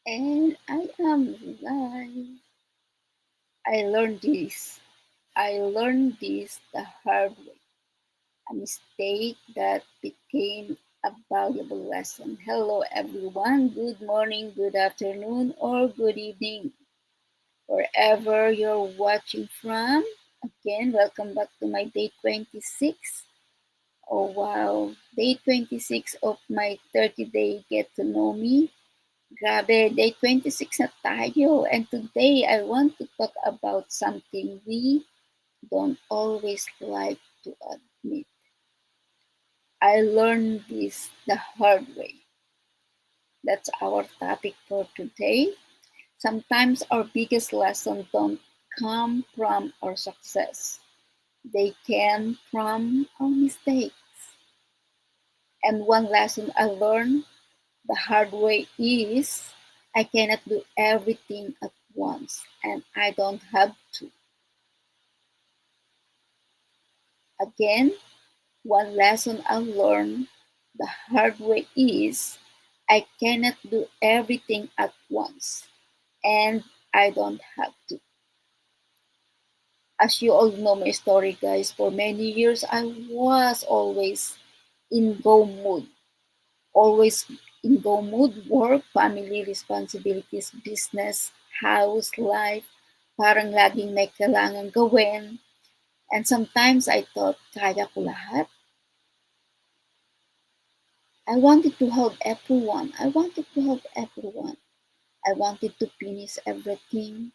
And I am live. I learned this. I learned this the hard way. A mistake that became a valuable lesson. Hello, everyone. Good morning, good afternoon, or good evening, wherever you're watching from. Again, welcome back to my day 26. Oh, wow. Day 26 of my 30-day Get to Know Me. Grabe, day 26 na tayo. And today, I want to talk about something we don't always like to admit. I learned this the hard way. That's our topic for today. Sometimes our biggest lessons don't come from our success. They came from our mistakes. And one lesson I learned the hard way is I cannot do everything at once and I don't have to. Again, one lesson I learned the hard way is I cannot do everything at once and I don't have to. As you all know my story, guys, for many years I was always in go mood. Always in go mood, work, family responsibilities, business, house, life. Parang laging may kailangan gawin. And sometimes I thought, kaya ko lahat. I wanted to help everyone. I wanted to help everyone. I wanted to finish everything.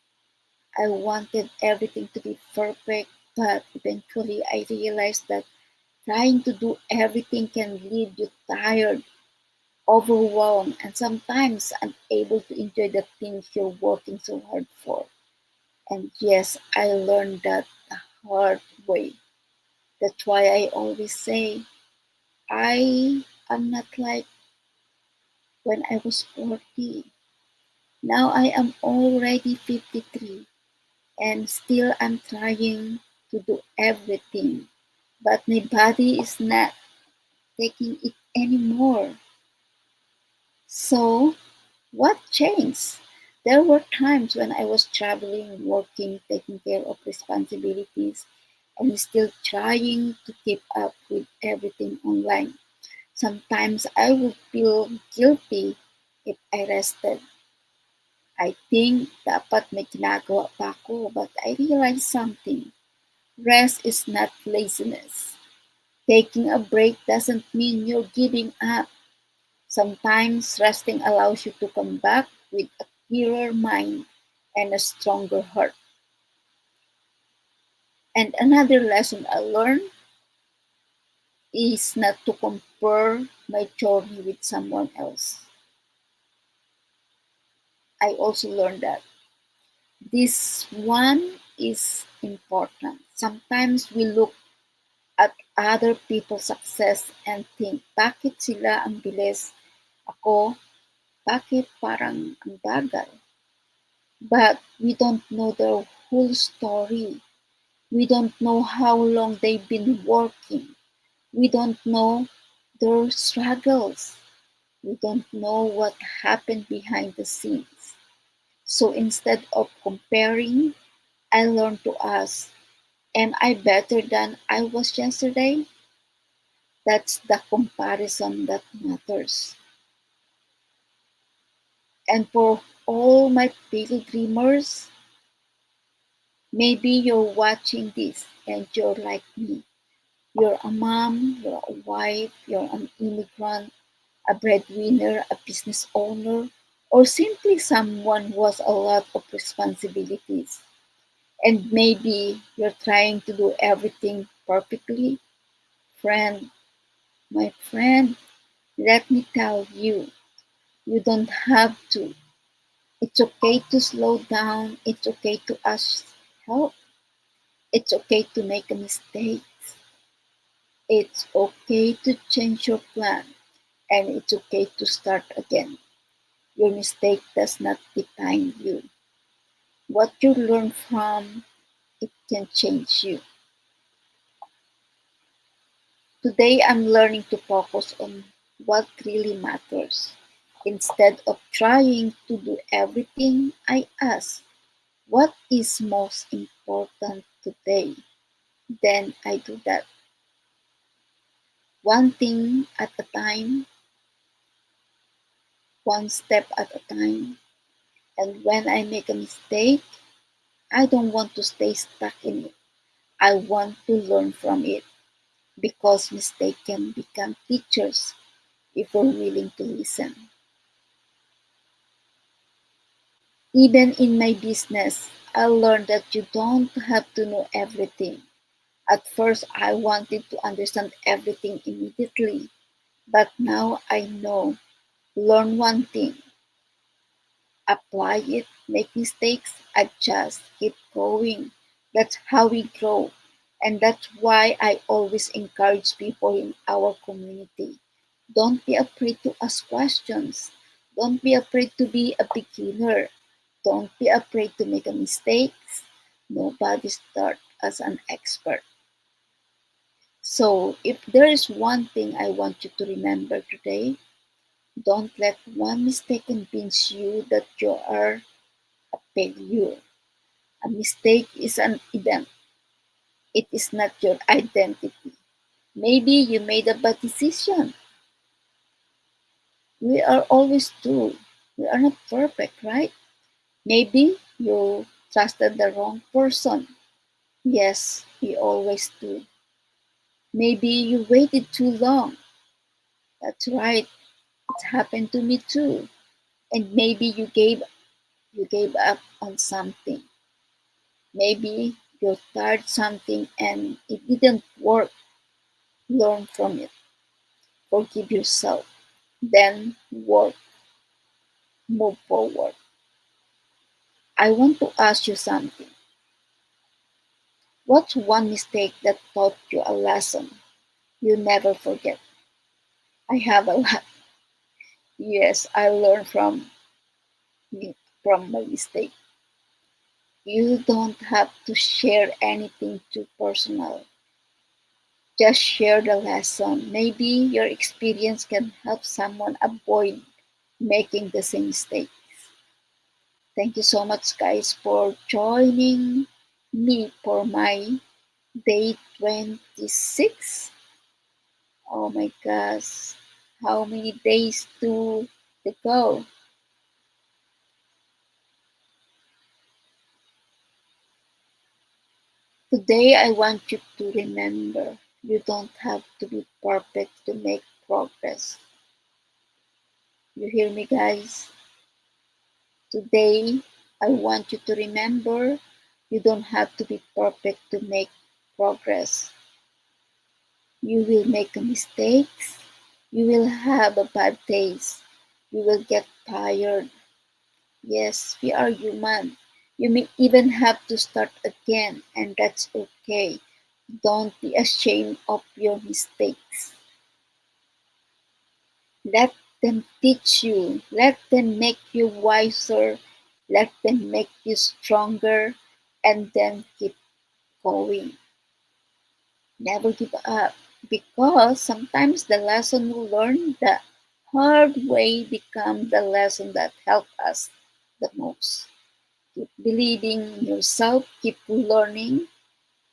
I wanted everything to be perfect. But eventually I realized that trying to do everything can leave you tired, overwhelmed, and sometimes unable to enjoy the things you're working so hard for. And yes, I learned that the hard way. That's why I always say, I am not like when I was 40. Now I am already 53 and still I'm trying to do everything. But my body is not taking it anymore. So, what changed? There were times when I was traveling, working, taking care of responsibilities, and still trying to keep up with everything online. Sometimes I would feel guilty if I rested. I think dapat may ginagawa pa ako, but I realized something. Rest is not laziness. Taking a break doesn't mean you're giving up. Sometimes resting allows you to come back with a clearer mind and a stronger heart. And another lesson I learned is not to compare my journey with someone else. I also learned that this one is important. Sometimes we look at other people's success and think, bakit sila ang bilis? Ako, bakit parang ang bagal? But we don't know their whole story. We don't know how long they've been working. We don't know their struggles. We don't know what happened behind the scenes. So instead of comparing, I learned to ask, am I better than I was yesterday? That's the comparison that matters. And for all my pilgrimers, maybe you're watching this and you're like me. You're a mom, you're a wife, you're an immigrant, a breadwinner, a business owner, or simply someone who has a lot of responsibilities. And maybe you're trying to do everything perfectly. Friend, my friend, let me tell you, you don't have to. It's okay to slow down. It's okay to ask help. It's okay to make a mistake. It's okay to change your plan. And it's okay to start again. Your mistake does not define you. What you learn from it can change you. Today I'm learning to focus on what really matters. Instead of trying to do everything, I ask, what is most important today? Then I do that. One thing at a time, one step at a time. And when I make a mistake, I don't want to stay stuck in it. I want to learn from it because mistakes can become teachers if we're willing to listen. Even in my business, I learned that you don't have to know everything. At first, I wanted to understand everything immediately, but now I know. Learn one thing, apply it, make mistakes, adjust, keep going. That's how we grow. And that's why I always encourage people in our community. Don't be afraid to ask questions. Don't be afraid to be a beginner. Don't be afraid to make a mistakes. Nobody starts as an expert. So, if there is one thing I want you to remember today, don't let one mistake convince you that you are a failure. A mistake is an event, it is not your identity. Maybe you made a bad decision. We are always do. We are not perfect, right? Maybe you trusted the wrong person. Yes, we always do. Maybe you waited too long. That's right. It happened to me too. And maybe you gave up on something. Maybe you started something and it didn't work. Learn from it. Forgive yourself. Then work, move forward. I want to ask you something. What's one mistake that taught you a lesson you never forget? I have a lot. Yes, I learned from my mistake. You don't have to share anything too personal. Just share the lesson. Maybe your experience can help someone avoid making the same mistake. Thank you so much, guys, for joining me for my day 26. Oh my gosh, how many days to go? Today, I want you to remember you don't have to be perfect to make progress. You hear me, guys? Today, I want you to remember you don't have to be perfect to make progress. You will make mistakes. You will have a bad days. You will get tired. Yes, we are human. You may even have to start again, and that's okay. Don't be ashamed of your mistakes. Let them teach you. Let them make you wiser. Let them make you stronger. And then keep going. Never give up. Because sometimes the lesson we learn the hard way become the lesson that help us the most. Keep believing in yourself, keep learning,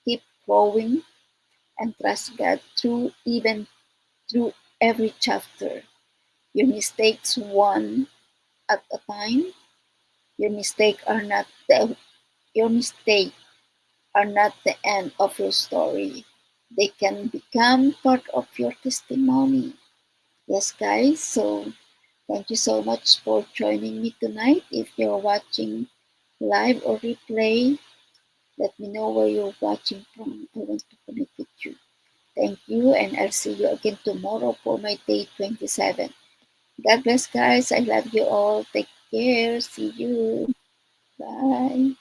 keep growing, and trust God through every chapter. Your mistakes one at a time. Your mistake are not the your mistake are not the end of your story. They can become part of your testimony. Yes, guys. So thank you so much for joining me tonight. If you're watching live or replay, let me know where you're watching from. I want to connect with you. Thank you, and I'll see you again tomorrow for my day 27. God bless, guys. I love you all. Take care. See you. Bye.